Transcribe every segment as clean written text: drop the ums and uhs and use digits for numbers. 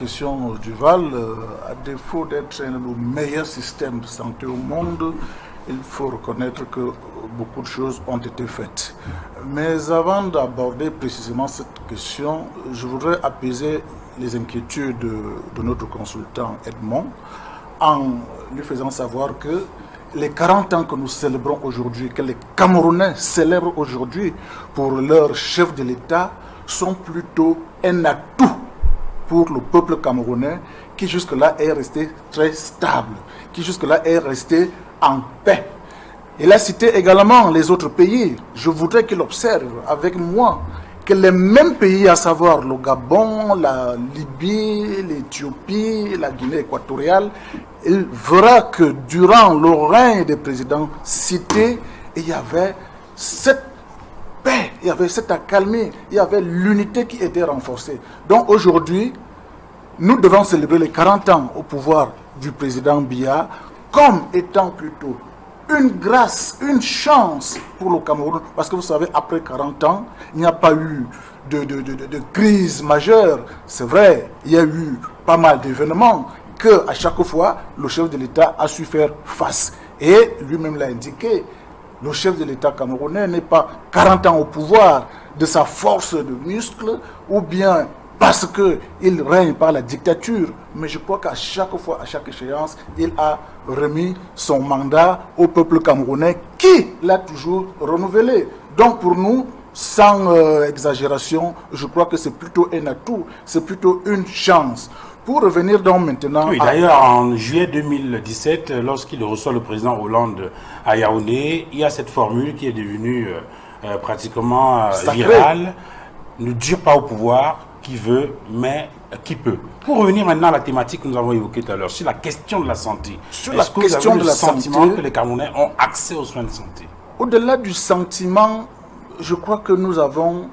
question du Val, à défaut d'être un des meilleurs systèmes de santé au monde, il faut reconnaître que beaucoup de choses ont été faites. Mais avant d'aborder précisément cette question, je voudrais apaiser les inquiétudes de notre consultant Edmond en lui faisant savoir que les 40 ans que nous célébrons aujourd'hui, que les Camerounais célèbrent aujourd'hui pour leur chef de l'État, sont plutôt un atout pour le peuple camerounais qui jusque-là est resté très stable, qui jusque-là est resté en paix. Il a cité également les autres pays. Je voudrais qu'il observe avec moi que les mêmes pays, à savoir le Gabon, la Libye, l'Éthiopie, la Guinée équatoriale, il verra que durant le règne des présidents cités, il y avait cette paix, il y avait cette accalmie, il y avait l'unité qui était renforcée. Donc aujourd'hui, nous devons célébrer les 40 ans au pouvoir du président Biya comme étant plutôt une grâce, une chance pour le Cameroun. Parce que vous savez, après 40 ans, il n'y a pas eu de crise majeure. C'est vrai, il y a eu pas mal d'événements que à chaque fois, le chef de l'État a su faire face. Et lui-même l'a indiqué. Le chef de l'État camerounais n'est pas 40 ans au pouvoir de sa force de muscle ou bien parce qu'il règne par la dictature. Mais je crois qu'à chaque fois, à chaque échéance, il a remis son mandat au peuple camerounais qui l'a toujours renouvelé. Donc pour nous, sans exagération, je crois que c'est plutôt un atout, c'est plutôt une chance. Pour revenir donc maintenant... Oui, d'ailleurs, en juillet 2017, lorsqu'il reçoit le président Hollande à Yaoundé, il y a cette formule qui est devenue pratiquement virale. Ne dure pas au pouvoir qui veut, mais qui peut. Pour revenir maintenant à la thématique que nous avons évoquée tout à l'heure, sur la question de la santé. Sur la question de la santé, que les Camerounais ont accès aux soins de santé. Au-delà du sentiment, je crois que nous avons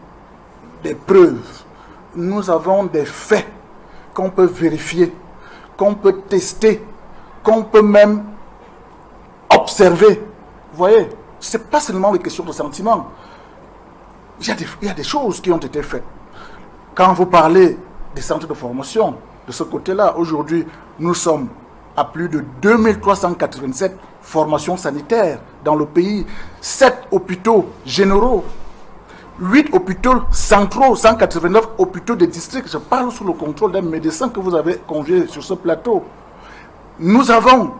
des preuves, nous avons des faits qu'on peut vérifier, qu'on peut tester, qu'on peut même observer. Vous voyez, ce n'est pas seulement une question de sentiment. Il y a des choses qui ont été faites. Quand vous parlez des centres de formation, de ce côté-là, aujourd'hui, nous sommes à plus de 2387 formations sanitaires dans le pays, 7 hôpitaux généraux, 8 hôpitaux centraux, 189 hôpitaux de district. Je parle sous le contrôle d'un médecin que vous avez convié sur ce plateau. Nous avons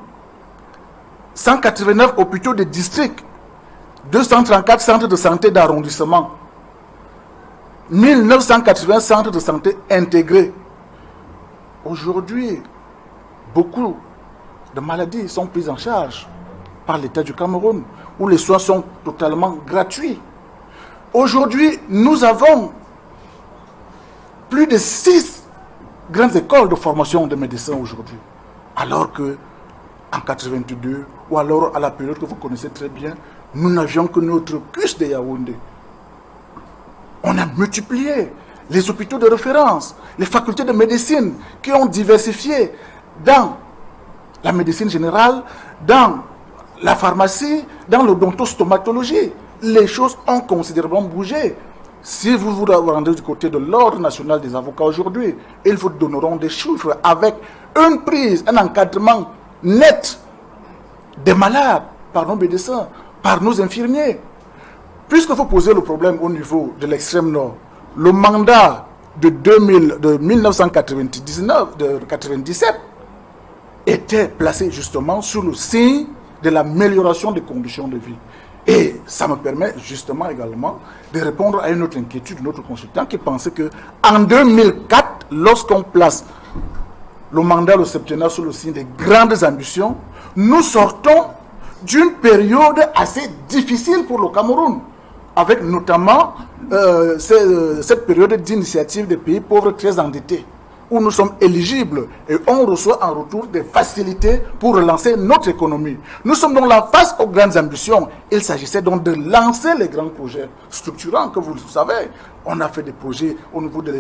189 hôpitaux de district, 234 centres de santé d'arrondissement, 1980 centres de santé intégrés. Aujourd'hui, beaucoup de maladies sont prises en charge par l'État du Cameroun, où les soins sont totalement gratuits. Aujourd'hui, nous avons plus de 6 grandes écoles de formation de médecins aujourd'hui. Alors que en 82, ou alors à la période que vous connaissez très bien, nous n'avions que notre CUS de Yaoundé. On a multiplié les hôpitaux de référence, les facultés de médecine qui ont diversifié dans la médecine générale, dans la pharmacie, dans l'odontostomatologie. Les choses ont considérablement bougé. Si vous vous rendez du côté de l'Ordre national des avocats aujourd'hui, ils vous donneront des chiffres avec une prise, un encadrement net des malades par nos médecins, par nos infirmiers. Puisque vous posez le problème au niveau de l'extrême nord, le mandat de 1997 était placé justement sous le signe de l'amélioration des conditions de vie. Et ça me permet justement également de répondre à une autre inquiétude de notre consultant qui pensait qu'en 2004, lorsqu'on place le mandat, le septennat sous le signe des grandes ambitions, nous sortons d'une période assez difficile pour le Cameroun, avec notamment cette période d'initiative des pays pauvres très endettés, où nous sommes éligibles et on reçoit en retour des facilités pour relancer notre économie. Nous sommes donc là face aux grandes ambitions. Il s'agissait donc de lancer les grands projets structurants que vous savez. On a fait des projets au niveau de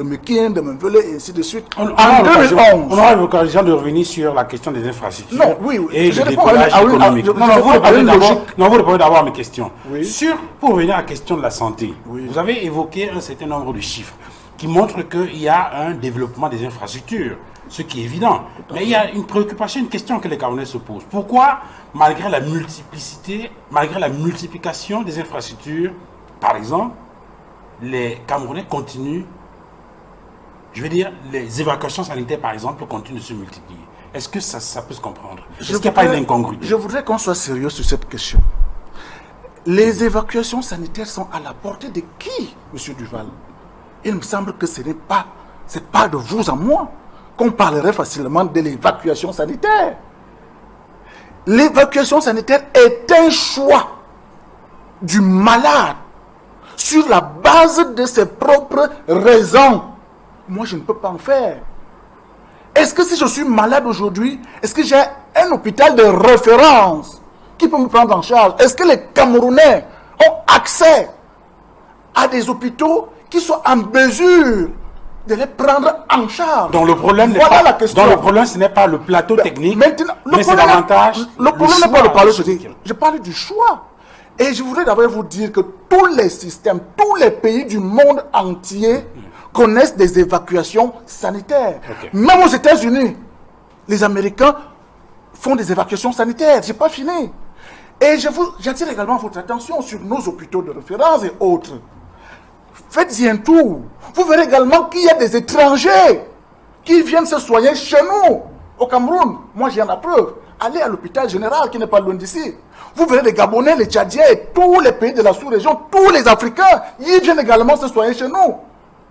Mekin, de Menvele et ainsi de suite. En 2011, on aura l'occasion de revenir sur la question des infrastructures. Non, oui, et le décollage économique. Vous répondez d'abord à mes questions. Oui. Pour revenir à la question de la santé, oui. Vous avez évoqué un certain nombre de chiffres. qui montrent qu'il y a un développement des infrastructures, ce qui est évident. Mais il y a une préoccupation, une question que les Camerounais se posent. Pourquoi, malgré la multiplicité, malgré la multiplication des infrastructures, par exemple, les Camerounais continuent, je veux dire, les évacuations sanitaires, par exemple, continuent de se multiplier? Est-ce que ça peut se comprendre? Est-ce qu'il n'y a pas une incongruité? Je voudrais qu'on soit sérieux sur cette question. Les évacuations sanitaires sont à la portée de qui, M. Duval? Il me semble que ce n'est pas de vous à moi qu'on parlerait facilement de l'évacuation sanitaire. L'évacuation sanitaire est un choix du malade sur la base de ses propres raisons. Moi, je ne peux pas en faire. Est-ce que si je suis malade aujourd'hui, est-ce que j'ai un hôpital de référence qui peut me prendre en charge? Est-ce que les Camerounais ont accès à des hôpitaux qui sont en mesure de les prendre en charge? Donc le problème, la question. Donc le problème, ce n'est pas le plateau technique, maintenant, mais c'est davantage le problème n'est pas le plateau technique. choix. Je parle du choix. Et je voudrais d'abord vous dire que tous les systèmes, tous les pays du monde entier connaissent des évacuations sanitaires. Okay. Même aux États-Unis, les Américains font des évacuations sanitaires. C'est pas fini. Et j'attire également votre attention sur nos hôpitaux de référence et autres. Faites-y un tour. Vous verrez également qu'il y a des étrangers qui viennent se soigner chez nous, au Cameroun. Moi, j'ai la preuve. Allez à l'hôpital général qui n'est pas loin d'ici. Vous verrez les Gabonais, les Tchadiens et tous les pays de la sous-région, tous les Africains, ils viennent également se soigner chez nous.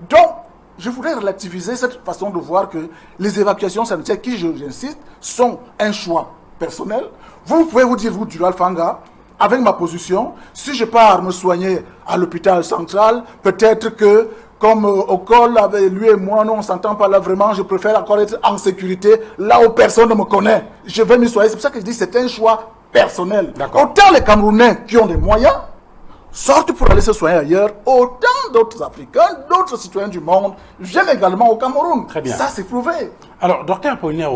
Donc, je voudrais relativiser cette façon de voir que les évacuations sanitaires, qui, j'insiste, sont un choix personnel. Vous pouvez vous dire, vous, Dural Fanga, avec ma position, si je pars me soigner à l'hôpital central, peut-être que, comme au col, avec lui et moi, non, on ne s'entend pas là vraiment, je préfère encore être en sécurité, là où personne ne me connaît. Je vais me soigner. C'est pour ça que je dis que c'est un choix personnel. Autant les Camerounais qui ont des moyens, sortent pour aller se soigner ailleurs, autant d'autres Africains, d'autres citoyens du monde viennent également au Cameroun. Très bien. Ça, c'est prouvé. Alors, docteur Apollinaire,